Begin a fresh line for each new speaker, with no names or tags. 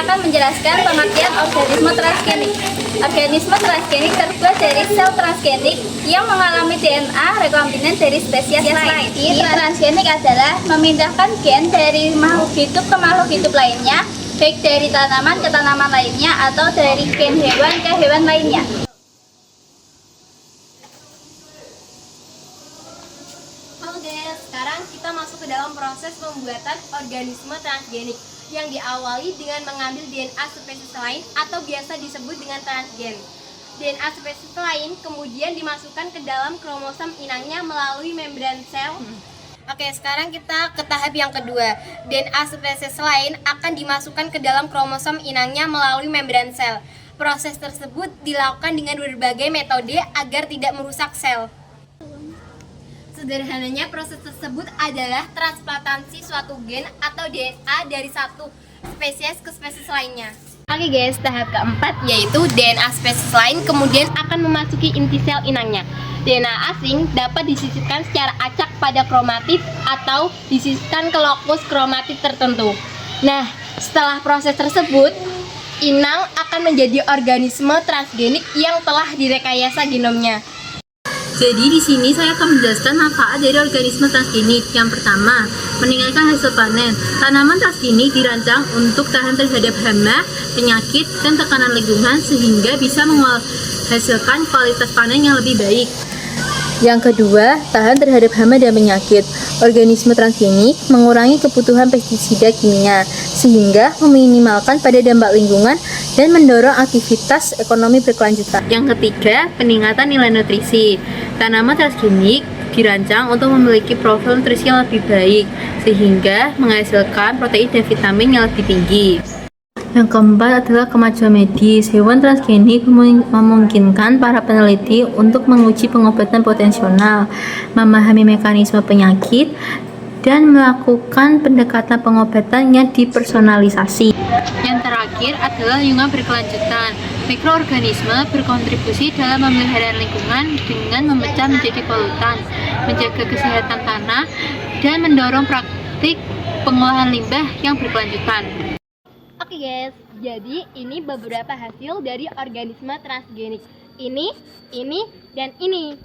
akan menjelaskan pengertian organisme transgenik. Organisme transgenik terbuat dari sel transgenik yang mengalami DNA rekombinan dari spesies lain. Transgenik adalah memindahkan gen dari makhluk hidup ke makhluk hidup lainnya, baik dari tanaman ke tanaman lainnya atau dari gen hewan ke hewan lainnya.
Halo guys, sekarang kita masuk ke dalam proses pembuatan organisme transgenik yang diawali dengan mengambil DNA spesies lain atau biasa disebut dengan transgen. DNA spesies lain kemudian dimasukkan ke dalam kromosom inangnya melalui membran sel. Oke, sekarang kita ke tahap yang kedua. DNA spesies lain akan dimasukkan ke dalam kromosom inangnya melalui membran sel. Proses tersebut dilakukan dengan berbagai metode agar tidak merusak sel. Sederhananya, proses tersebut adalah transplantasi suatu gen atau DNA dari satu spesies ke spesies lainnya. Oke guys, tahap keempat yaitu DNA spesies lain kemudian akan memasuki inti sel inangnya. DNA asing dapat disisipkan secara acak pada kromatid atau disisipkan ke lokus kromatid tertentu. Nah, setelah proses tersebut, inang akan menjadi organisme transgenik yang telah direkayasa genomnya.
Jadi di sini saya akan menjelaskan manfaat dari organisme transgenik. Yang pertama, meningkatkan hasil panen. Tanaman transgenik dirancang untuk tahan terhadap hama, penyakit, dan tekanan lingkungan sehingga bisa menghasilkan kualitas panen yang lebih baik. Yang kedua, tahan terhadap hama dan penyakit. Organisme transgenik mengurangi kebutuhan pestisida kimia sehingga meminimalkan pada dampak lingkungan dan mendorong aktivitas ekonomi berkelanjutan. Yang ketiga, peningkatan nilai nutrisi. Tanaman transgenik dirancang untuk memiliki profil nutrisi yang lebih baik sehingga menghasilkan protein dan vitamin yang lebih tinggi. Yang keempat adalah kemajuan medis. Hewan transgenik memungkinkan para peneliti untuk menguji pengobatan potensial, memahami mekanisme penyakit, dan melakukan pendekatan pengobatan yang dipersonalisasi. Yang terakhir adalah lingkungan berkelanjutan. Mikroorganisme berkontribusi dalam memelihara lingkungan dengan memecah menjadi polutan, menjaga kesehatan tanah, dan mendorong praktik pengolahan limbah yang berkelanjutan.
Oke guys, jadi ini beberapa hasil dari organisme transgenik. Ini, dan ini.